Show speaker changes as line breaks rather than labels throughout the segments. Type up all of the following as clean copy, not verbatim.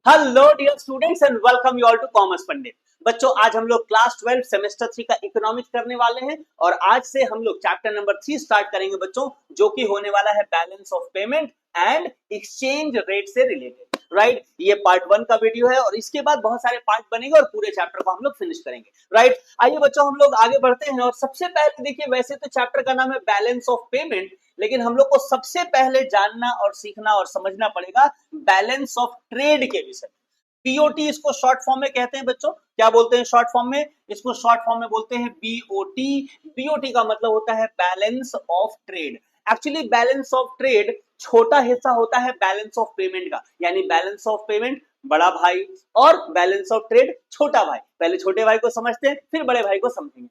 Hello dear students and welcome you all to commerce Pandit. बच्चों, आज हम लोग क्लास 12 सेमेस्टर 3 का इकोनॉमिक्स करने वाले हैं और आज से हम लोग चैप्टर नंबर 3 स्टार्ट करेंगे बच्चों, जो कि होने वाला है balance of payment and exchange rate से रिलेटेड। राइट, ये पार्ट 1 का वीडियो है और इसके बाद बहुत सारे पार्ट बनेंगे और पूरे चैप्टर को हम लोग फिनिश करेंगे। राइट, आइए बच्चों हम लोग आगे बढ़ते हैं और सबसे पहले देखिए, वैसे तो चैप्टर का नाम है बैलेंस ऑफ पेमेंट, लेकिन हम लोग को सबसे पहले जानना और सीखना और समझना पड़ेगा बैलेंस ऑफ ट्रेड के विषय। पीओटी इसको शॉर्ट फॉर्म में कहते हैं बच्चों। क्या बोलते हैं शॉर्ट फॉर्म में? इसको शॉर्ट फॉर्म में बोलते हैं बीओटी। बीओटी का मतलब होता है balance of trade. Actually balance of trade छोटा हिस्सा होता है बैलेंस ऑफ पेमेंट का, यानी बैलेंस ऑफ पेमेंट बड़ा भाई और बैलेंस ऑफ ट्रेड छोटा भाई। पहले छोटे भाई को समझते हैं, फिर बड़े भाई को समझेंगे।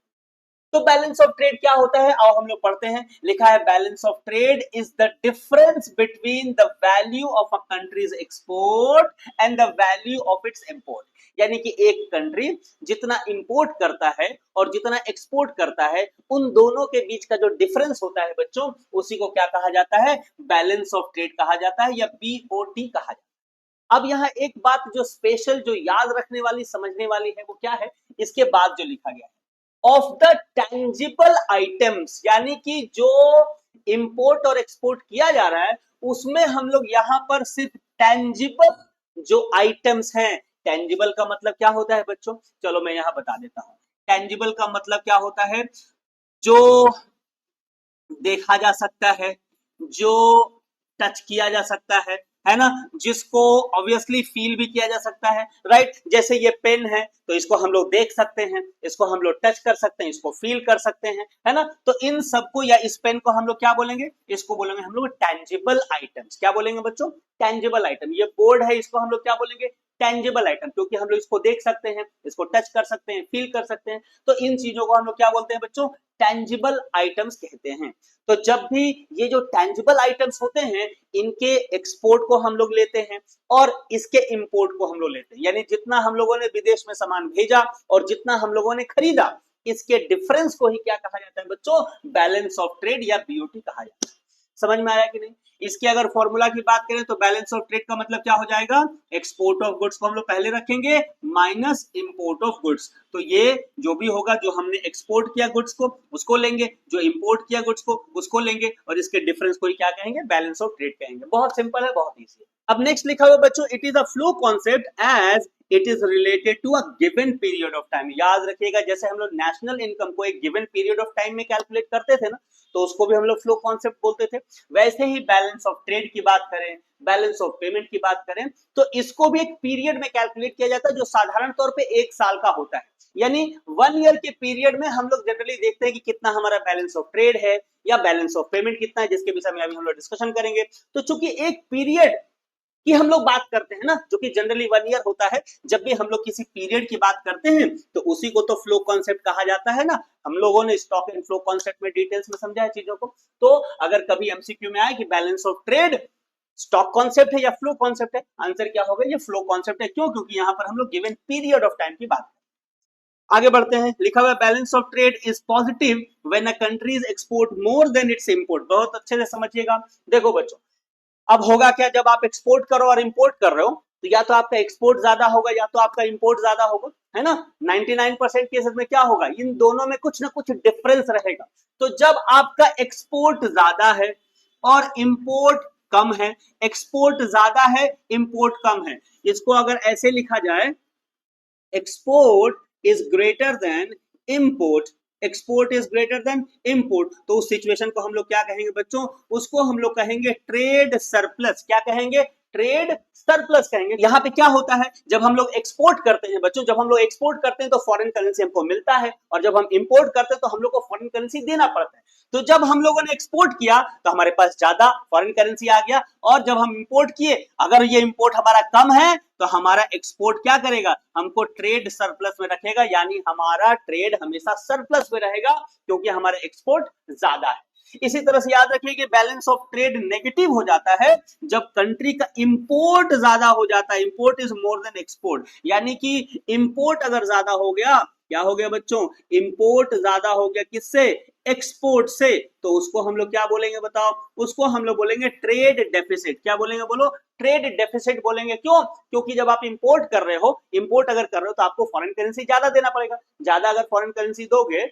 तो बैलेंस ऑफ ट्रेड क्या होता है, आओ हम लोग पढ़ते हैं। लिखा है balance of trade is the difference between the value of a countries export and the value of its import. यानी कि एक कंट्री जितना इंपोर्ट करता है और जितना एक्सपोर्ट करता है, उन दोनों के बीच का जो डिफरेंस होता है बच्चों, उसी को क्या कहा जाता है? बैलेंस ऑफ ट्रेड कहा जाता है या बीओटी कहा जाता है। अब यहाँ एक बात जो स्पेशल, जो याद रखने वाली, समझने वाली है, वो क्या है? इसके बाद जो लिखा गया है ऑफ द टेंजिबल आइटम्स, यानी कि जो इंपोर्ट और एक्सपोर्ट किया जा रहा है उसमें हम लोग यहां पर सिर्फ टेंजिबल जो आइटम्स हैं। टेंजिबल का मतलब क्या होता है बच्चों? चलो मैं यहां बता देता हूं। टेंजिबल का मतलब क्या होता है? जो देखा जा सकता है, जो टच किया जा सकता है ना, जिसको ऑब्वियसली फील भी किया जा सकता है। राइट, जैसे ये पेन है तो इसको हम लोग देख सकते हैं, इसको हम लोग टच कर सकते हैं, इसको फील कर सकते हैं, है ना। तो इन सबको या इस पेन को हम लोग क्या बोलेंगे? इसको बोलेंगे हम लोग टेंजिबल आइटम्स। क्या बोलेंगे बच्चों? Tangible item. ये बोर्ड है, इसको हम लोग क्या बोलेंगे? टेंजिबल आइटम, क्योंकि हम लोग इसको देख सकते हैं, इसको टच कर सकते हैं, फील कर सकते हैं। तो इन चीजों को हम लोग क्या बोलते हैं बच्चों? टेंजिबल आइटम्स कहते हैं। तो जब भी ये जो टेंजिबल आइटम्स होते हैं, इनके एक्सपोर्ट को हम लोग लेते हैं और इसके इंपोर्ट को हम लोग लेते हैं, यानी जितना हम लोगों ने विदेश में सामान भेजा और जितना हम लोगों ने खरीदा, इसके डिफरेंस को ही क्या कहा जाता है बच्चों? बैलेंस ऑफ ट्रेड या बीओटी कहा जाता है। समझ में आया कि नहीं? इसके अगर फॉर्मूला की बात करें तो बैलेंस ऑफ ट्रेड का मतलब क्या हो जाएगा? एक्सपोर्ट ऑफ गुड्स को हम लोग पहले रखेंगे माइनस इंपोर्ट ऑफ गुड्स। तो ये जो भी होगा, जो हमने एक्सपोर्ट किया गुड्स को उसको लेंगे, जो इंपोर्ट किया गुड्स को उसको लेंगे, और इसके डिफरेंस को ही क्या कहेंगे? बैलेंस ऑफ ट्रेड कहेंगे। बहुत सिंपल है, बहुत ईजी है। अब नेक्स्ट लिखा हुआ बच्चों, it is a flow concept as it is related to a given period of time. याद रखिएगा, जैसे हम लोग नेशनल इनकम को एक गिवन पीरियड ऑफ टाइम में कैलकुलेट करते थे ना, तो उसको भी हम लोग फ्लो कॉन्सेप्ट बोलते थे। वैसे ही बैलेंस ऑफ ट्रेड की बात करें, बैलेंस ऑफ पेमेंट की बात करें, तो इसको भी एक पीरियड में कैलकुलेट किया जाता है, जो साधारण तौर पे 1 साल का होता है। यानी 1 ईयर के पीरियड में हम लोग जनरली देखते हैं कि कितना हमारा बैलेंस ऑफ ट्रेड है या बैलेंस ऑफ पेमेंट कितना है, जिसके विषय में अभी हम लोग डिस्कशन करेंगे। तो चूंकि एक पीरियड की हम लोग बात करते हैं ना, जो कि जनरली 1 ईयर होता है, जब भी हम लोग किसी पीरियड की बात करते हैं तो उसी को तो फ्लो कॉन्सेप्ट कहा जाता है ना। हम लोगों ने स्टॉक एंड फ्लो कॉन्सेप्ट में डिटेल्स में समझा है चीजों को। तो अगर कभी एमसीक्यू में आए कि balance of trade stock concept है या फ्लो कॉन्सेप्ट है, आंसर क्या होगा? ये फ्लो कॉन्सेप्ट है। क्यों? क्योंकि यहाँ पर हम लोग गिवन पीरियड ऑफ टाइम की बात करें। आगे बढ़ते हैं। लिखा हुआ balance of trade is positive when a countries export more than it's import. बहुत अच्छे से समझिएगा। देखो बच्चों, अब होगा क्या, जब आप एक्सपोर्ट करो और इंपोर्ट कर रहे हो, तो या तो आपका एक्सपोर्ट ज्यादा होगा या तो आपका इंपोर्ट ज्यादा होगा, है ना। 99% केसेस में क्या होगा? इन दोनों में कुछ ना कुछ डिफरेंस रहेगा। तो जब आपका एक्सपोर्ट ज्यादा है और इंपोर्ट कम है, एक्सपोर्ट ज्यादा है, इंपोर्ट कम है, इसको अगर ऐसे लिखा जाए, export is greater than import, export is greater than import, तो उस सिचुएशन को हम लोग क्या कहेंगे बच्चों? उसको हम लोग कहेंगे ट्रेड सरप्लस। क्या कहेंगे? ट्रेड सरप्लस कहेंगे। यहाँ पे क्या होता है, जब हम लोग एक्सपोर्ट करते हैं बच्चों, जब हम लोग एक्सपोर्ट करते हैं तो फॉरेन करेंसी हमको मिलता है, और जब हम इंपोर्ट करते हैं तो हम लोग को फॉरेन करेंसी देना पड़ता है। तो जब हम लोगों ने एक्सपोर्ट किया तो हमारे पास ज्यादा फॉरेन करेंसी आ गया, और जब हम इंपोर्ट किए, अगर ये इंपोर्ट हमारा कम है तो हमारा एक्सपोर्ट क्या करेगा? हमको ट्रेड सरप्लस में रखेगा, यानी हमारा ट्रेड हमेशा सरप्लस में रहेगा, क्योंकि हमारा एक्सपोर्ट ज्यादा है। इसी तरह से याद रखिए कि बैलेंस ऑफ ट्रेड नेगेटिव हो जाता है जब कंट्री का इंपोर्ट ज्यादा हो जाता है। Import is more than export, यानी कि इंपोर्ट अगर ज्यादा हो गया, क्या हो गया बच्चों? इंपोर्ट ज्यादा हो गया। किससे? एक्सपोर्ट से, तो उसको हम लोग क्या बोलेंगे बताओ, उसको हम लोग बोलेंगे ट्रेड डेफिसिट। क्या बोलेंगे बोलो, ट्रेड डेफिसिट बोलेंगे। क्यों? क्योंकि जब आप इंपोर्ट कर रहे हो, इंपोर्ट अगर कर रहे हो तो आपको फॉरेन करेंसी ज्यादा देना पड़ेगा, ज्यादा अगर फॉरेन करेंसी दोगे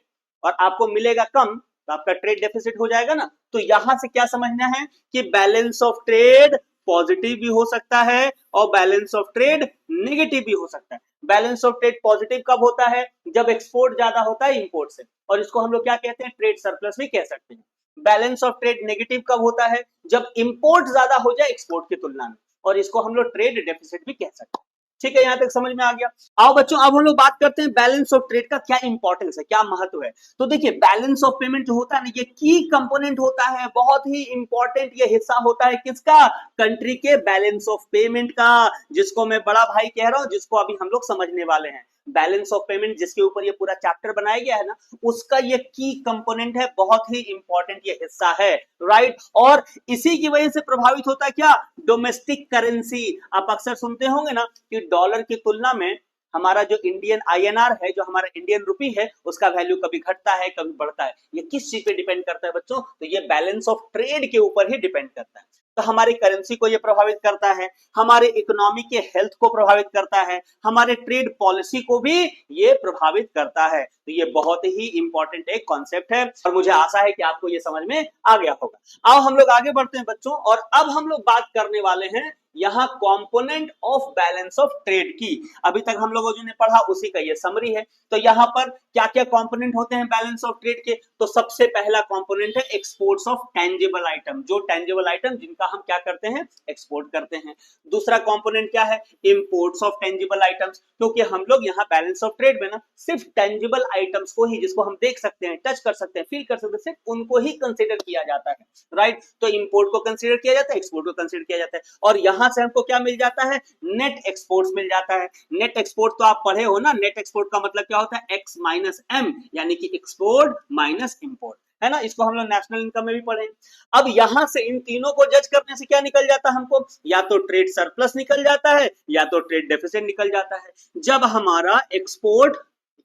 और आपको मिलेगा कम तो आपका ट्रेड डेफिसिट हो जाएगा ना। तो यहां से क्या समझना है कि बैलेंस ऑफ ट्रेड पॉजिटिव भी हो सकता है और बैलेंस ऑफ ट्रेड नेगेटिव भी हो सकता है। बैलेंस ऑफ ट्रेड पॉजिटिव कब होता है? जब एक्सपोर्ट ज्यादा होता है इंपोर्ट से, और इसको हम लोग क्या कहते हैं, ट्रेड सरप्लस भी कह सकते हैं। बैलेंस ऑफ ट्रेड नेगेटिव कब होता है? जब इंपोर्ट ज्यादा हो जाए एक्सपोर्ट की तुलना में, और इसको हम लोग ट्रेड डेफिसिट भी कह सकते हैं। ठीक है, यहां तक समझ में आ गया। आओ बच्चों, अब हम लोग बात करते हैं बैलेंस ऑफ ट्रेड का क्या इंपॉर्टेंस है, क्या महत्व है। तो देखिए, बैलेंस ऑफ पेमेंट जो होता है ना, ये की कंपोनेंट होता है, बहुत ही इंपॉर्टेंट ये हिस्सा होता है किसका? कंट्री के बैलेंस ऑफ पेमेंट का, जिसको मैं बड़ा भाई कह रहा हूं, जिसको अभी हम लोग समझने वाले हैं। बैलेंस ऑफ पेमेंट जिसके ऊपर ये पूरा चैप्टर बनाया गया है ना, उसका ये की कंपोनेंट है, बहुत ही इंपॉर्टेंट ये हिस्सा है, राइट। और इसी की वजह से प्रभावित होता है क्या? Domestic currency. आप अक्सर सुनते होंगे ना कि डॉलर की तुलना में हमारा जो इंडियन आईएनआर है, जो हमारा इंडियन रुपी है, उसका वैल्यू कभी घटता है कभी बढ़ता है। ये किस चीज पे डिपेंड करता है बच्चों? तो ये बैलेंस ऑफ ट्रेड के ऊपर ही डिपेंड करता है। तो हमारी करेंसी को ये प्रभावित करता है, हमारे इकोनॉमी के हेल्थ को प्रभावित करता है, हमारे ट्रेड पॉलिसी को भी ये प्रभावित करता है। तो ये बहुत ही इंपॉर्टेंट एक कॉन्सेप्ट है और मुझे आशा है कि आपको ये समझ में आ गया होगा। आओ हम लोग आगे बढ़ते हैं बच्चों, और अब हम लोग बात करने वाले हैं यहां component of balance of trade की। अभी तक हम लोगों ने पढ़ा उसी का ये समरी है। तो यहां पर क्या क्या कंपोनेंट होते हैं बैलेंस ऑफ ट्रेड के? तो सबसे पहला कंपोनेंट है एक्सपोर्ट्स ऑफ टेंजिबल आइटम, जो टेंजिबल आइटम जिनका हम क्या करते हैं, एक्सपोर्ट करते हैं। दूसरा कंपोनेंट क्या है? इंपोर्ट्स ऑफ टेंजिबल आइटम्स, क्योंकि हम लोग यहाँ बैलेंस ऑफ ट्रेड में ना सिर्फ टेंजिबल आइटम्स को ही, जिसको हम देख सकते हैं, टच कर सकते हैं, फील कर सकते हैं, सिर्फ उनको ही कंसिडर किया जाता है, राइट। तो इंपोर्ट को कंसिडर किया जाता है, एक्सपोर्ट को कंसिडर किया जाता है, और यहां से हमको क्या मिल जाता है? नेट एक्सपोर्ट्स मिल जाता है। नेट एक्सपोर्ट तो आप पढ़े हो ना, नेट एक्सपोर्ट का मतलब क्या होता है? एक्स माइनस एम, यानी कि एक्सपोर्ट माइनस इंपोर्ट, है ना। इसको हम लोग नेशनल इनकम में भी पढ़े। अब यहां से इन तीनों को जज करने से क्या निकल जाता है हमको? या तो ट्रेड सरप्लस निकल जाता है या तो ट्रेड डेफिसिट निकल जाता है। जब हमारा एक्सपोर्ट,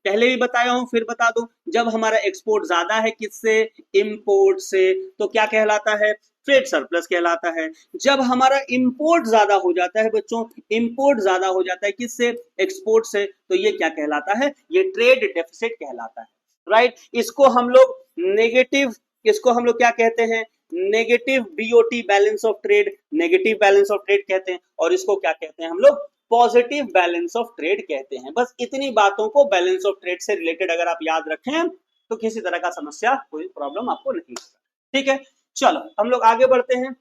पहले भी बताया हूं फिर बता दूं, जब हमारा एक्सपोर्ट ज्यादा है किससे? इंपोर्ट से, तो क्या कहलाता है? ट्रेड सरप्लस कहलाता है। जब हमारा इंपोर्ट ज्यादा हो जाता है बच्चों, इंपोर्ट ज्यादा हो जाता है किससे? एक्सपोर्ट से, तो ये क्या कहलाता है? ये ट्रेड डेफिसिट कहलाता है, राइट। इसको हम लोग नेगेटिव, इसको हम लोग क्या कहते हैं? Negative BOT, balance of trade, negative balance of trade कहते हैं। और इसको क्या कहते हैं हम लोग? पॉजिटिव बैलेंस ऑफ ट्रेड कहते हैं। बस इतनी बातों को बैलेंस ऑफ ट्रेड से रिलेटेड अगर आप याद रखें तो किसी तरह का समस्या, कोई प्रॉब्लम आपको नहीं होगा। ठीक है, चलो हम लोग आगे बढ़ते हैं,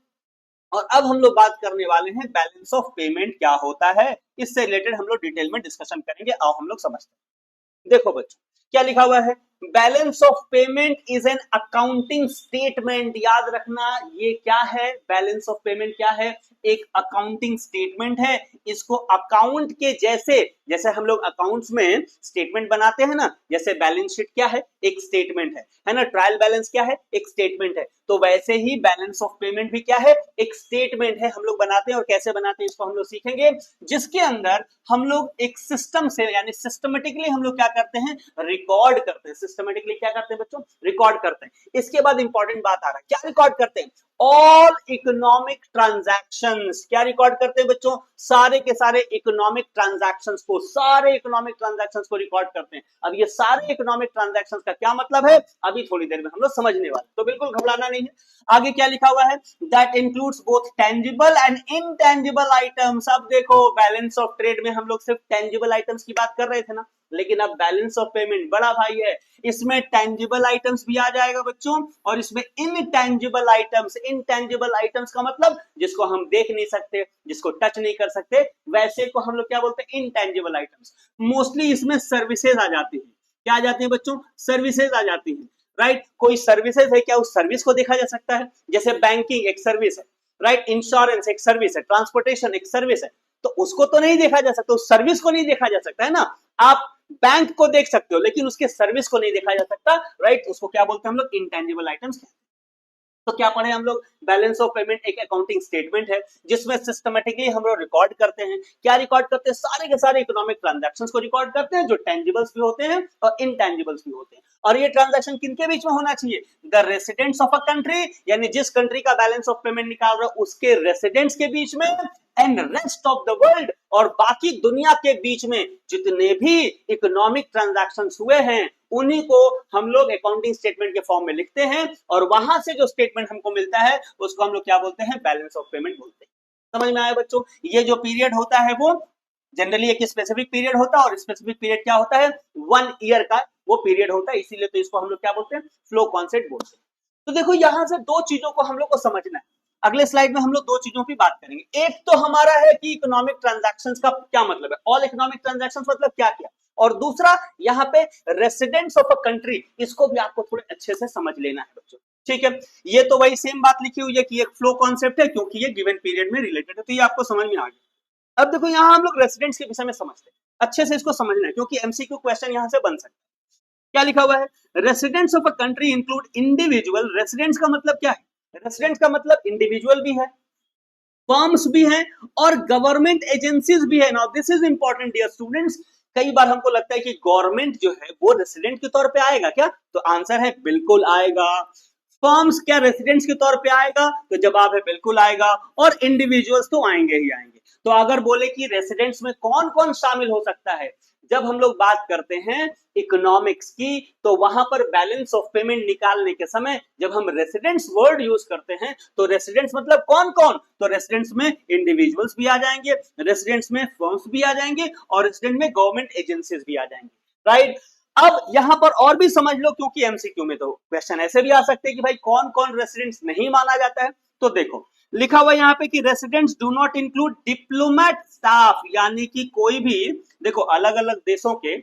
और अब हम लोग बात करने वाले हैं बैलेंस ऑफ पेमेंट क्या होता है। इससे रिलेटेड हम लोग डिटेल में डिस्कशन करेंगे। आओ हम लोग समझते हैं। देखो बच्चों, क्या लिखा हुआ है? Balance of payment is an accounting statement. याद रखना, ये क्या है? बैलेंस ऑफ पेमेंट क्या है? एक अकाउंटिंग स्टेटमेंट है। इसको अकाउंट के जैसे, जैसे हम लोग अकाउंट्स में स्टेटमेंट बनाते हैं ना, जैसे बैलेंस शीट क्या है? एक स्टेटमेंट है ना। ट्रायल बैलेंस क्या है? एक स्टेटमेंट है। तो वैसे ही बैलेंस ऑफ पेमेंट भी क्या है? एक स्टेटमेंट है। हम लोग बनाते हैं, और कैसे बनाते हैं इसको हम लोग सीखेंगे, जिसके अंदर हम लोग एक सिस्टम से, यानी सिस्टमेटिकली हम लोग क्या करते हैं? रिकॉर्ड करते हैं। सिस्टमेटिकली क्या करते हैं बच्चों? रिकॉर्ड करते हैं। इसके बाद इंपॉर्टेंट बात आ रहा है, क्या रिकॉर्ड करते हैं? All economic transactions. क्या रिकॉर्ड करते हैं बच्चों? सारे के सारे इकोनॉमिक ट्रांजैक्शंस को, सारे इकोनॉमिक ट्रांजैक्शंस को रिकॉर्ड करते हैं। अब ये सारे इकोनॉमिक ट्रांजैक्शंस का क्या मतलब है, अभी थोड़ी देर में हम लोग समझने वाले, तो बिल्कुल घबराना नहीं है। आगे क्या लिखा हुआ है? That includes both tangible and intangible items. अब देखो, बैलेंस ऑफ ट्रेड में हम लोग सिर्फ टेंजिबल आइटम्स की बात कर रहे थे ना, लेकिन अब बैलेंस ऑफ पेमेंट बड़ा भाई है, इसमें टेंजिबल आइटम्स भी आ जाएगा बच्चों, और इसमें इनटेंजिबल आइटम्स। इनटेंजिबल आइटम्स का मतलब जिसको हम देख नहीं सकते, जिसको टच नहीं कर सकते, वैसे को हम लोग क्या बोलते हैं? Intangible items. मोस्टली इसमें सर्विसेज आ जाती है। क्या आ जाती है बच्चों? सर्विसेज आ जाती है, राइट। कोई सर्विसेज है, क्या उस सर्विस को देखा जा सकता है? जैसे बैंकिंग एक सर्विस है, राइट। इंश्योरेंस एक सर्विस है, ट्रांसपोर्टेशन एक सर्विस है, तो उसको तो नहीं देखा जा सकता, उस सर्विस को नहीं देखा जा सकता, है ना। आप बैंक को देख सकते हो लेकिन उसके सर्विस को नहीं देखा जा सकता, राइट। उसको क्या बोलते हैं हम लोग? Intangible items. तो क्या पढ़े हम लोग, बैलेंस ऑफ पेमेंट एक अकाउंटिंग स्टेटमेंट है जिसमें सिस्टमेटिकली हम लोग रिकॉर्ड करते हैं। क्या रिकॉर्ड करते हैं? सारे के सारे इकोनॉमिक ट्रांजैक्शंस को रिकॉर्ड करते हैं, जो टेंजिबल्स भी होते हैं और इनटेंजिबल्स भी होते हैं। और ये ट्रांजैक्शन किनके बीच में होना चाहिए? The residents of a country, यानी जिस कंट्री का बैलेंस ऑफ पेमेंट निकाल रहा है उसके रेसिडेंट्स के बीच में, and rest of the world, और बाकी दुनिया के बीच में जितने भी इकोनॉमिक ट्रांजैक्शंस हुए हैं उन्हीं को हम लोग अकाउंटिंग स्टेटमेंट के फॉर्म में लिखते हैं, और वहां से जो स्टेटमेंट हमको मिलता है उसको हम लोग क्या बोलते हैं? बैलेंस ऑफ पेमेंट बोलते हैं। समझ में आया बच्चों? ये जो पीरियड होता है वो जनरली एक स्पेसिफिक पीरियड होता है, और स्पेसिफिक पीरियड क्या होता है? 1 ईयर का वो पीरियड होता है, इसीलिए तो इसको हम लोग क्या बोलते हैं? फ्लो कॉन्सेप्ट बोलते हैं। तो देखो यहां से दो चीजों को हम लोग को समझना है। अगले स्लाइड में हम लोग दो चीजों की बात करेंगे। एक तो हमारा है कि इकोनॉमिक ट्रांजैक्शंस का क्या मतलब है, ऑल इकोनॉमिक ट्रांजैक्शंस मतलब क्या क्या, और दूसरा यहाँ पे रेसिडेंट्स ऑफ अ कंट्री, इसको भी आपको थोड़े अच्छे से समझ लेना है बच्चों। ठीक है, ये तो वही सेम बात लिखी हुई है कि एक फ्लो कॉन्सेप्ट है क्योंकि ये गिवन पीरियड में रिलेटेड है, तो ये आपको समझ में आ गया। अब देखो यहाँ हम लोग रेसिडेंट्स के विषय में समझते हैं, अच्छे से इसको समझना है क्योंकि एमसीक्यू क्वेश्चन यहाँ से बन सकता है। क्या लिखा हुआ है? Residents of a country include individual, residents का मतलब क्या है? रेसिडेंट्स का मतलब इंडिविजुअल भी है, फर्म्स भी हैं, और गवर्नमेंट एजेंसीज भी है। Now this is important dear students, कई बार हमको लगता है कि गवर्नमेंट जो है वो रेसिडेंट के तौर पे आएगा क्या? तो आंसर है बिल्कुल आएगा। फर्म्स क्या रेसिडेंट्स के तौर पे आएगा? तो जवाब है बिल्कुल आएगा, और इंडिविजुअल्स तो आएंगे ही आएंगे। तो अगर बोले कि रेसिडेंट्स में कौन कौन शामिल हो सकता है, जब हम लोग बात करते हैं इकोनॉमिक्स की, तो वहां पर बैलेंस ऑफ पेमेंट निकालने के समय जब हम रेसिडेंट्स वर्ड यूज करते हैं तो रेसिडेंट्स मतलब कौन कौन? तो रेसिडेंट्स में इंडिविजुअल्स भी आ जाएंगे, रेसिडेंट्स में फर्म्स भी आ जाएंगे, और रेसिडेंट में गवर्नमेंट एजेंसीज भी आ जाएंगे, राइट। अब यहां पर और भी समझ लो, क्योंकि एमसीक्यू में तो क्वेश्चन ऐसे भी आ सकते हैं कि भाई कौन कौन रेसिडेंट्स नहीं माना जाता है। तो देखो लिखा हुआ यहाँ पे कि residents do not include diplomat staff, यानी कि कोई भी, देखो अलग अलग देशों के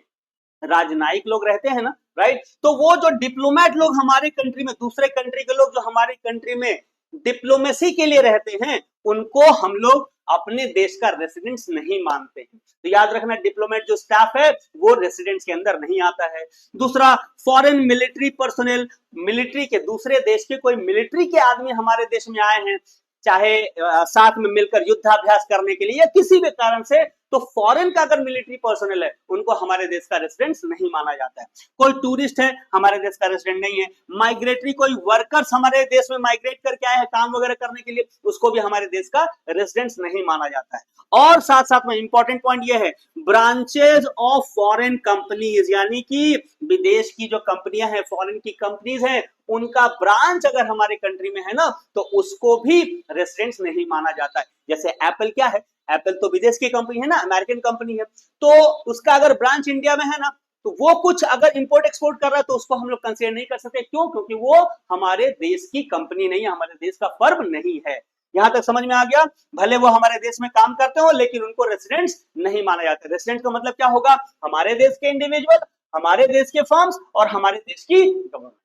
राजनयिक लोग रहते हैं ना, राइट, तो वो जो डिप्लोमेट लोग हमारे कंट्री में, दूसरे कंट्री के लोग जो हमारे कंट्री में डिप्लोमेसी के लिए रहते हैं, उनको हम लोग अपने देश का रेसिडेंट्स नहीं मानते हैं। तो याद रखना, डिप्लोमेट जो स्टाफ है वो रेसिडेंट्स के अंदर नहीं आता है। दूसरा, फॉरेन मिलिट्री पर्सोनेल, मिलिट्री के, दूसरे देश के कोई मिलिट्री के आदमी हमारे देश में आए हैं, चाहे साथ में मिलकर युद्धाभ्यास करने के लिए या किसी भी कारण से, तो फॉरेन का अगर मिलिट्री पर्सनल है उनको हमारे देश का रेसिडेंट्स नहीं माना जाता है। कोई टूरिस्ट है हमारे देश का रेसिडेंट नहीं है। माइग्रेटरी, कोई वर्कर्स हमारे देश में माइग्रेट करके आए हैं काम वगैरह करने के लिए, उसको भी हमारे देश का रेसिडेंट्स नहीं माना जाता है। और साथ साथ में इंपॉर्टेंट पॉइंट ये है, ब्रांचेज ऑफ फॉरेन कंपनीज, यानी कि विदेश की जो कंपनियां हैं, फॉरेन की कंपनीज हैं, उनका ब्रांच अगर हमारे कंट्री में है ना, तो उसको भी रेसिडेंट्स नहीं माना जाता है। जैसे एप्पल क्या है, एप्पल तो विदेश की कंपनी है ना, अमेरिकन कंपनी है, तो उसका अगर ब्रांच इंडिया में है ना, तो वो कुछ अगर इंपोर्ट एक्सपोर्ट कर रहा है तो उसको हम लोग कंसीडर नहीं कर सकते। क्यों? क्योंकि वो हमारे देश की कंपनी नहीं है, हमारे देश का फर्म नहीं है। यहां तक समझ में आ गया? भले वो हमारे देश में काम करते हो लेकिन उनको रेसिडेंट्स नहीं माना जाता। रेसिडेंट का मतलब क्या होगा? हमारे देश के इंडिविजुअल, हमारे देश के फर्म्स और हमारे देश की गवर्नमेंट।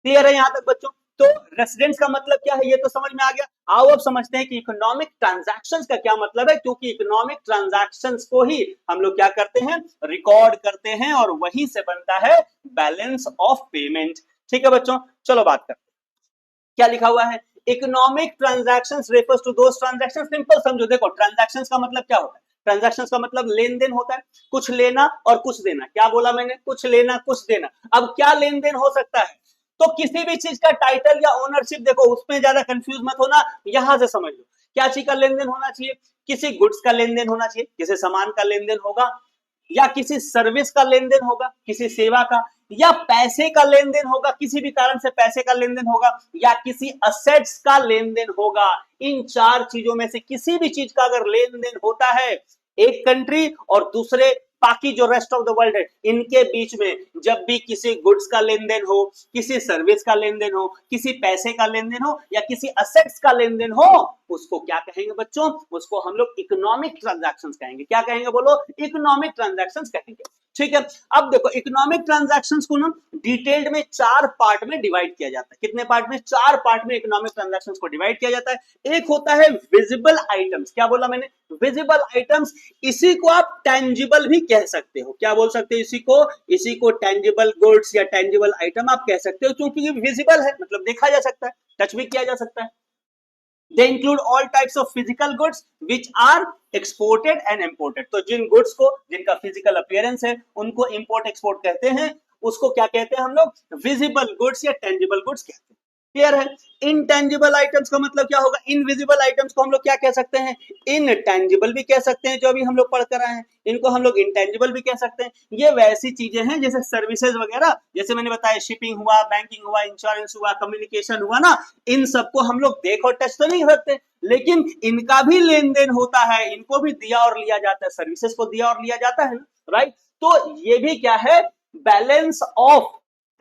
क्लियर है यहां तक बच्चों? तो रेसिडेंट्स का मतलब क्या है ये तो समझ में आ गया। आओ अब समझते हैं कि इकोनॉमिक ट्रांजैक्शंस का क्या मतलब है, क्योंकि इकोनॉमिक ट्रांजैक्शंस को ही हम लोग क्या करते हैं? रिकॉर्ड करते हैं, और वहीं से बनता है बैलेंस ऑफ पेमेंट। ठीक है बच्चों, चलो बात करते हैं। क्या लिखा हुआ है? Economic transactions refers to those transactions. Simple समझो, देखो ट्रांजैक्शंस का मतलब क्या होता है? ट्रांजैक्शंस का मतलब लेन देन होता है, कुछ लेना और कुछ देना। क्या बोला मैंने? कुछ लेना कुछ देना। अब क्या लेन देन हो सकता है? तो किसी भी चीज का टाइटल या ओनरशिप, देखो उसमें ज्यादा कंफ्यूज मत होना, यहां से समझ लो क्या चीज का लेन देन होना चाहिए। किसी गुड्स का लेन देन होना चाहिए, किसी सामान का लेन देन होगा, या किसी सर्विस का लेन देन होगा, किसी सेवा का, या पैसे का लेन देन होगा, किसी भी कारण से पैसे का लेन देन होगा, या किसी असेट्स का लेन देन होगा। इन चार चीजों में से किसी भी चीज का अगर लेन देन होता है एक कंट्री और दूसरे बाकी जो रेस्ट ऑफ द वर्ल्ड है, इनके बीच में जब भी किसी गुड्स का लेन देन हो, किसी सर्विस का लेन देन हो, किसी पैसे का लेन देन हो, या किसी असेट्स का लेन देन हो, उसको क्या कहेंगे बच्चों? उसको हम लोग इकोनॉमिक ट्रांजैक्शंस कहेंगे। क्या कहेंगे बोलो? इकोनॉमिक ट्रांजैक्शंस कहेंगे। ठीक है। अब देखो इकोनॉमिक ट्रांजैक्शंस को ना डिटेल्ड में 4 पार्ट में डिवाइड किया जाता है। कितने पार्ट में? 4 पार्ट में इकोनॉमिक ट्रांजैक्शंस को डिवाइड किया जाता है। एक होता है विजिबल आइटम्स। क्या बोला मैंने? Visible items. इसी को आप टेंजिबल भी कह सकते हो। क्या बोल सकते हो इसी को टेंजिबल गुड्स या टेंजिबल आइटम आप कह सकते हो, क्योंकि ये विजिबल है, मतलब देखा जा सकता है, टच भी किया जा सकता है। They include all types of physical goods which are exported and imported. तो जिन गुड्स को, जिनका फिजिकल अपीयरेंस है, उनको इंपोर्ट एक्सपोर्ट कहते हैं। उसको क्या कहते हैं हम लोग? विजिबल गुड्स या टेंजिबल गुड्स कहते हैं। क्लियर है? इनटेंजिबल आइटम्स का मतलब क्या होगा? इनविजिबल आइटम्स को हम लोग क्या कह सकते हैं? इनटेंजिबल भी कह सकते हैं, जो अभी हम लोग पढ़ कर आए हैं। इनको हम लोग इंटेंजिबल भी कह सकते हैं। ये वैसी चीजें हैं जैसे सर्विसेज वगैरह, जैसे मैंने बताया शिपिंग हुआ, बैंकिंग हुआ, इंश्योरेंस हुआ, कम्युनिकेशन हुआ ना, इन सबको हम लोग देख और टच तो नहीं सकते, लेकिन इनका भी लेन देन होता है, इनको भी दिया और लिया जाता है, सर्विसेज को दिया और लिया जाता है ना, राइट। तो ये भी क्या है? बैलेंस ऑफ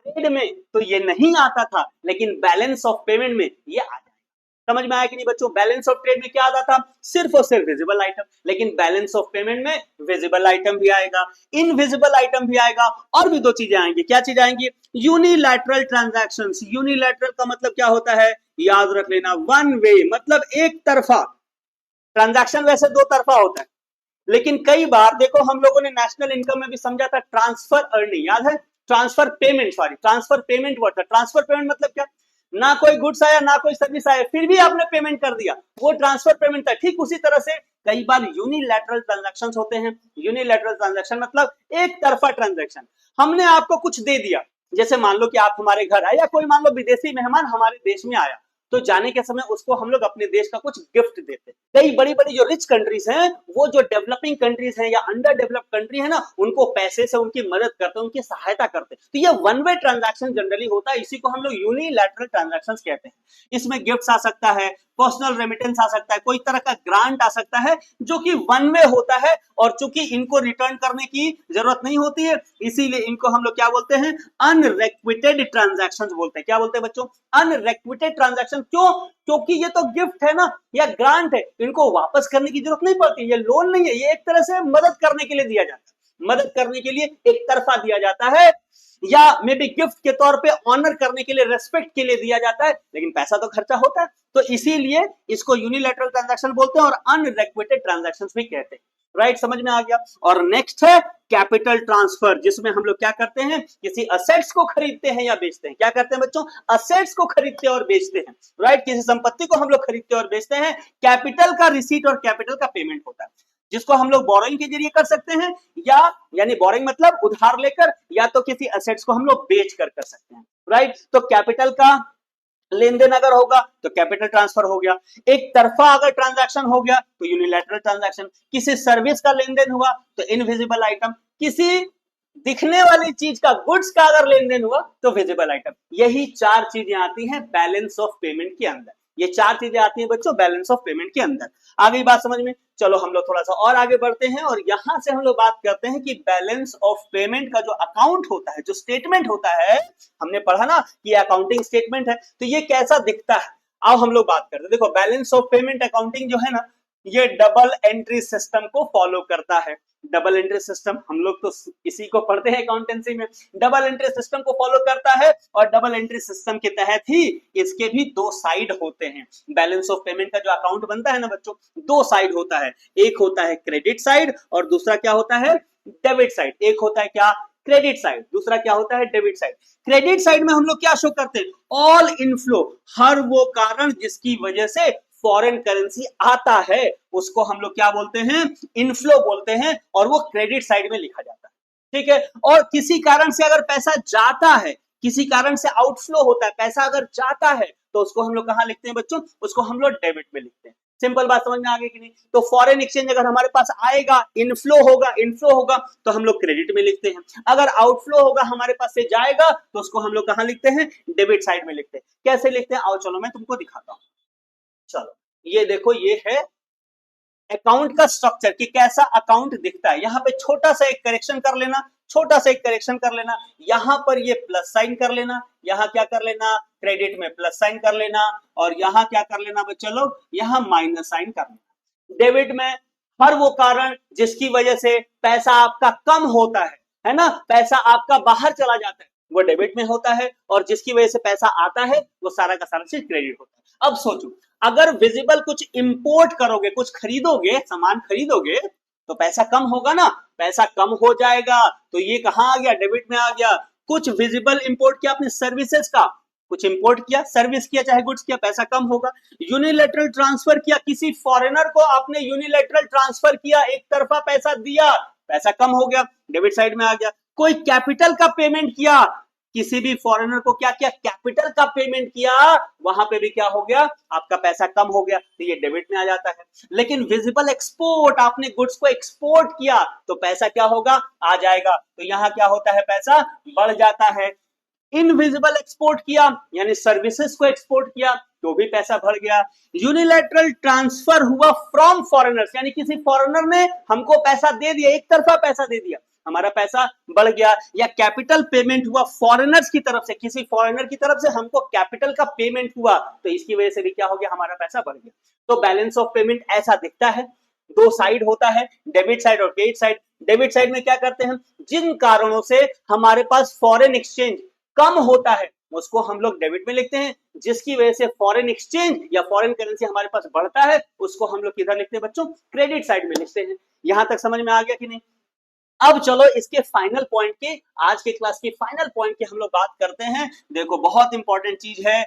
ट्रेड में तो ये नहीं आता था, लेकिन बैलेंस ऑफ पेमेंट में ये आ जाएगा। समझ में आया कि नहीं बच्चों? बैलेंस ऑफ ट्रेड में क्या आता था? सिर्फ और सिर्फ विजिबल आइटम, लेकिन बैलेंस ऑफ पेमेंट में विजिबल आइटम भी आएगा, इनविजिबल आइटम भी आएगा, और भी 2 चीजें आएंगी। क्या चीज आएंगी? Unilateral transactions. यूनिलैटरल का मतलब क्या होता है? याद रख लेना, वन वे, मतलब एक तरफा ट्रांजैक्शन। वैसे 2 तरफा होता है, लेकिन कई बार देखो हम लोगों ने नेशनल इनकम में भी समझा था ट्रांसफर अर्निंग, याद है? Transfer payment, sorry transfer payment word था। ट्रांसफर पेमेंट मतलब क्या? ना कोई गुड्स आया ना कोई सर्विस आया, फिर भी आपने पेमेंट कर दिया, वो ट्रांसफर पेमेंट था। ठीक उसी तरह से कई बार यूनिलैटरल ट्रांजैक्शंस होते हैं। यूनिलैटरल ट्रांजैक्शन मतलब एक तरफा ट्रांजैक्शन। हमने आपको कुछ दे दिया, जैसे मान लो कि आप हमारे घर आए, या कोई मान लो विदेशी मेहमान हमारे देश में आया, तो जाने के समय उसको हम लोग अपने देश का कुछ गिफ्ट देते हैं। कई बड़ी बड़ी जो रिच कंट्रीज हैं, वो जो डेवलपिंग कंट्रीज हैं या अंडर डेवलप्ड कंट्री है ना, उनको पैसे से उनकी मदद करते हैं, उनकी सहायता करते हैं। तो ये वन वे ट्रांजैक्शन जनरली होता है, इसी को हम लोग यूनिलैटरल ट्रांजैक्शंस कहते हैं। इसमें गिफ्ट्स आ सकता है, पर्सनल रेमिटेंस आ सकता है, कोई तरह का ग्रांट आ सकता है, जो कि वन वे होता है, और चूंकि इनको रिटर्न करने की जरूरत नहीं होती है, इसीलिए इनको हम लोग क्या बोलते हैं? अनरिक्विटेड ट्रांजैक्शंस बोलते हैं। क्या बोलते हैं बच्चों? Unrequited transaction. क्यों? क्योंकि ये तो गिफ्ट है ना, या ग्रांट है, इनको वापस करने की जरूरत नहीं पड़ती। ये लोन नहीं है, ये एक तरह से मदद करने के लिए दिया जाता है, मदद करने के लिए एक तरफा दिया जाता है, या मे बी गिफ्ट के तौर पे, ऑनर करने के लिए, रेस्पेक्ट के लिए दिया जाता है, लेकिन पैसा तो खर्चा होता है। तो इसीलिए इसको यूनिलैटरल ट्रांजैक्शन बोलते हैं और अनरिक्विटेड ट्रांजैक्शंस भी कहते हैं। राइट, समझ में आ गया। और नेक्स्ट है कैपिटल ट्रांसफर, जिसमें हम लोग क्या करते हैं? किसी असेट्स को खरीदते हैं या बेचते हैं। क्या करते हैं बच्चों? असेट्स को खरीदते और बेचते हैं। राइट, किसी संपत्ति को हम लोग खरीदते और बेचते हैं। कैपिटल का रिसीट और कैपिटल का पेमेंट होता है, जिसको हम लोग बोरोइंग के जरिए कर सकते हैं, या यानी बोरोइंग मतलब उधार लेकर, या तो किसी असेट्स को हम लोग बेच कर सकते हैं। राइट, तो कैपिटल का लेन देन अगर होगा तो कैपिटल ट्रांसफर हो गया। एक तरफा अगर ट्रांजैक्शन हो गया तो यूनिलैटरल ट्रांजैक्शन। किसी सर्विस का लेन देन हुआ तो इनविजिबल आइटम। किसी दिखने वाली चीज का, गुड्स का अगर लेन देन हुआ तो विजिबल आइटम। यही 4 चीजें आती हैं बैलेंस ऑफ पेमेंट के अंदर। ये 4 चीजें आती हैं बच्चों बैलेंस ऑफ पेमेंट के अंदर। आ गई बात समझ में? चलो हम लोग थोड़ा सा और आगे बढ़ते हैं, और यहां से हम लोग बात करते हैं कि बैलेंस ऑफ पेमेंट का जो अकाउंट होता है, जो स्टेटमेंट होता है, हमने पढ़ा ना कि अकाउंटिंग स्टेटमेंट है, तो ये कैसा दिखता है। आओ हम लोग बात करते हैं। देखो बैलेंस ऑफ पेमेंट अकाउंटिंग जो है ना, ये डबल एंट्री सिस्टम को फॉलो करता है। डबल एंट्री सिस्टम, हम लोग तो इसी को पढ़ते हैं अकाउंटेंसी में। डबल एंट्री सिस्टम को फॉलो करता है, और डबल एंट्री सिस्टम के तहत ही इसके भी 2 साइड होते हैं। बैलेंस ऑफ पेमेंट का जो अकाउंट बनता है ना बच्चों, 2 साइड होता है। एक होता है क्रेडिट साइड, और दूसरा क्या होता है? Debit side. एक होता है क्या? क्रेडिट साइड, दूसरा क्या होता है? Debit side. क्रेडिट साइड में हम लोग क्या शो करते हैं? ऑल इनफ्लो, हर वो कारण जिसकी वजह से फॉरेन करेंसी आता है, उसको हम लोग क्या बोलते हैं? इनफ्लो बोलते हैं, और वो क्रेडिट साइड में लिखा जाता है। ठीक है, और किसी कारण से अगर पैसा जाता है, किसी कारण से आउटफ्लो होता है, पैसा अगर जाता है, तो उसको हम लोग कहां लिखते हैं बच्चों? उसको हम लोग डेबिट में लिखते हैं। सिंपल बात समझ में आ गई कि नहीं? तो फॉरेन एक्सचेंज अगर हमारे पास आएगा, इनफ्लो होगा तो हम लोग क्रेडिट में लिखते हैं। अगर आउटफ्लो होगा, हमारे पास से जाएगा, तो उसको हम लोग कहां लिखते हैं? डेबिट साइड में लिखते हैं। कैसे लिखते हैं? आओ चलो मैं तुमको दिखाता हूं। चलो ये देखो, ये है अकाउंट का स्ट्रक्चर कि कैसा अकाउंट दिखता है। यहाँ पे छोटा सा एक करेक्शन कर लेना, छोटा सा एक करेक्शन कर लेना। यहाँ पर ये प्लस साइन कर लेना, यहाँ क्या कर लेना? क्रेडिट में प्लस साइन कर लेना, और यहाँ क्या कर लेना बच्चों लोग? यहाँ माइनस साइन कर लेना। डेबिट में हर वो कारण जिसकी वजह से पैसा आपका कम होता है है ना, पैसा आपका बाहर चला जाता है वो डेबिट में होता है, और जिसकी वजह से पैसा आता है वो सारा का सारा चीज क्रेडिट होता है। अब सोचो, अगर विजिबल कुछ इंपोर्ट करोगे, कुछ खरीदोगे, सामान खरीदोगे, तो पैसा कम होगा ना, पैसा कम हो जाएगा, तो ये कहां आ गया, डेबिट में आ गया। कुछ विजिबल इंपोर्ट किया आपने सर्विसेज का, कुछ इंपोर्ट किया, सर्विस किया, चाहे गुड्स किया, पैसा कम होगा। यूनिलैटरल ट्रांसफर किया, किसी फॉरेनर को आपने यूनिलैटरल ट्रांसफर किया, एक तरफा पैसा दिया, पैसा कम हो गया, डेबिट साइड में आ गया। कोई कैपिटल का पेमेंट किया, किसी भी फॉरेनर को क्या किया, कैपिटल का पेमेंट किया, वहां पे भी क्या हो गया, आपका पैसा कम हो गया, तो ये डेबिट में आ जाता है। लेकिन विजिबल एक्सपोर्ट, आपने गुड्स को एक्सपोर्ट किया तो पैसा क्या होगा, आ जाएगा, तो यहां क्या होता है, पैसा बढ़ जाता है। इनविजिबल एक्सपोर्ट किया यानी सर्विसेज को एक्सपोर्ट किया तो भी पैसा बढ़ गया। यूनिलैटरल ट्रांसफर हुआ फ्रॉम फॉरेनर्स, यानी किसी फॉरेनर ने हमको पैसा दे दिया, एक तरफा पैसा दे दिया, हमारा पैसा बढ़ गया। या कैपिटल पेमेंट हुआ फॉरेनर्स की तरफ से, किसी फॉरेनर की तरफ से हमको कैपिटल का पेमेंट हुआ, तो इसकी वजह से भी क्या हो गया, हमारा पैसा बढ़ गया। तो बैलेंस ऑफ पेमेंट ऐसा दिखता है, दो साइड होता है, डेबिट साइड और क्रेडिट साइड। डेबिट साइड में क्या करते हैं, जिन कारणों से हमारे पास फॉरेन एक्सचेंज कम होता है उसको हम लोग डेबिट में लिखते हैं, जिसकी वजह से फॉरेन एक्सचेंज या फॉरेन करेंसी हमारे पास बढ़ता है उसको हम लोग किधर लिखते हैं बच्चों, क्रेडिट साइड में लिखते हैं। यहां तक समझ में आ गया कि नहीं। अब चलो इसके फाइनल पॉइंट के, आज के क्लास के फाइनल पॉइंट की हम लोग बात करते हैं। देखो बहुत इंपॉर्टेंट चीज है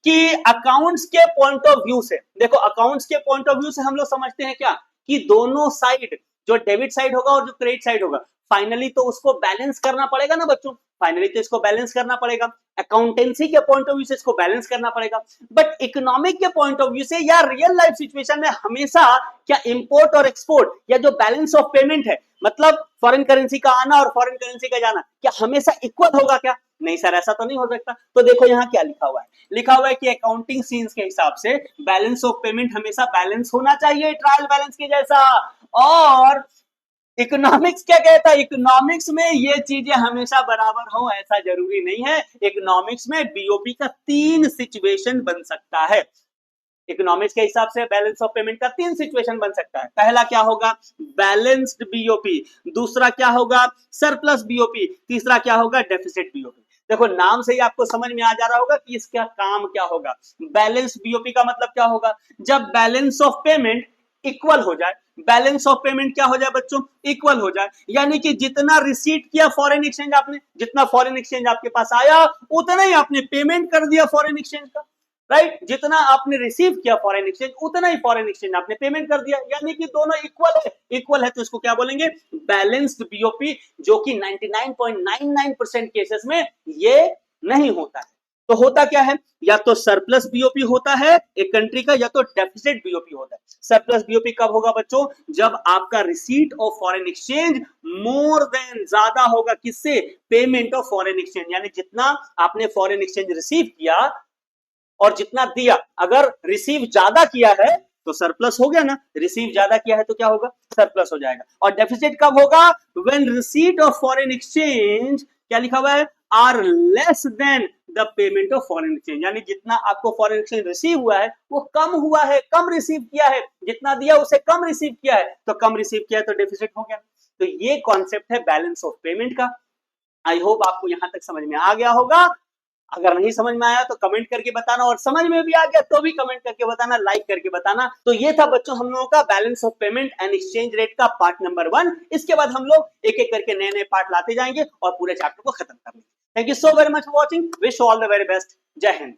कि अकाउंट्स के पॉइंट ऑफ व्यू से, देखो अकाउंट्स के पॉइंट ऑफ व्यू से हम लोग समझते हैं क्या, कि दोनों साइड, जो डेबिट साइड होगा और जो क्रेडिट साइड होगा, फाइनली तो उसको बैलेंस करना पड़ेगा ना बच्चों, फाइनली तो इसको बैलेंस करना पड़ेगा। अकाउंटेंसी के पॉइंट ऑफ व्यू से इसको बैलेंस करना पड़ेगा, बट इकोनॉमिक के पॉइंट ऑफ व्यू से या रियल लाइफ सिचुएशन में हमेशा क्या इंपोर्ट और एक्सपोर्ट या जो बैलेंस ऑफ पेमेंट है, मतलब फॉरेन करेंसी का आना और फॉरेन करेंसी का जाना, क्या हमेशा इक्वल होगा क्या, नहीं सर ऐसा तो नहीं हो सकता। तो देखो यहाँ क्या लिखा हुआ है, लिखा हुआ है कि अकाउंटिंग सीन्स के हिसाब से बैलेंस ऑफ पेमेंट हमेशा बैलेंस होना चाहिए, ट्रायल बैलेंस के जैसा। और इकोनॉमिक्स क्या कहता है, इकोनॉमिक्स में ये चीजें हमेशा बराबर हो ऐसा जरूरी नहीं है। इकोनॉमिक्स में बीओपी का 3 सिचुएशन बन सकता है, इकोनॉमिक्स के हिसाब से बैलेंस ऑफ पेमेंट का 3 सिचुएशन बन सकता है। पहला क्या होगा, बैलेंस्ड बीओपी, दूसरा क्या होगा, सरप्लस बीओपी, तीसरा क्या होगा, डेफिसिट बीओपी। देखो नाम से ही आपको समझ में आ जा रहा होगा कि इसका काम क्या होगा। बैलेंस बीओपी का मतलब क्या होगा, जब बैलेंस ऑफ पेमेंट इक्वल हो जाए, बैलेंस ऑफ पेमेंट क्या हो जाए बच्चों, इक्वल हो जाए, यानी कि जितना रिसीट किया फॉरेन एक्सचेंज आपने, जितना फॉरेन एक्सचेंज आपके पास आया उतना ही आपने पेमेंट कर दिया फॉरेन एक्सचेंज का, राइट, जितना आपने रिसीव किया फॉरेन एक्सचेंज उतना ही फॉरेन एक्सचेंज आपने पेमेंट कर दिया, यानी कि दोनों इक्वल है, इक्वल है तो इसको क्या बोलेंगे, बैलेंस्ड बीओपी, जो कि 99.99% केसेस में ये नहीं होता है। तो होता क्या है, या तो सरप्लस बीओपी होता है एक कंट्री का, या तो डेफिसिट बीओपी होता है। सरप्लस बीओपी कब होगा बच्चों, जब आपका receipt of foreign exchange more than, ज्यादा होगा किससे, पेमेंट ऑफ फॉरेन एक्सचेंज, यानी जितना आपने फॉरेन एक्सचेंज रिसीव किया और जितना दिया, अगर रिसीव ज्यादा किया है तो सरप्लस हो गया ना, रिसीव ज्यादा किया है तो क्या होगा, सरप्लस हो जाएगा। और डेफिसिट कब होगा, when receipt of foreign exchange, क्या लिखा हुआ है, are less than the payment of foreign exchange, यानी जितना आपको फॉरेन एक्सचेंज रिसीव हुआ है वो कम हुआ है, कम रिसीव किया है, जितना दिया उसे कम रिसीव किया है, तो कम रिसीव किया है तो डेफिसिट हो गया। तो ये कॉन्सेप्ट है बैलेंस ऑफ पेमेंट का। आई होप आपको यहां तक समझ में आ गया होगा। अगर नहीं समझ में आया तो कमेंट करके बताना, और समझ में भी आ गया तो भी कमेंट करके बताना, लाइक करके बताना। तो ये था बच्चों हम लोगों का balance of payment and exchange rate का पार्ट नंबर 1। इसके बाद हम लोग एक एक करके नए नए पार्ट लाते जाएंगे और पूरे चैप्टर को खत्म करेंगे। Thank you so very much for watching, wish all the very best, जय हिंद।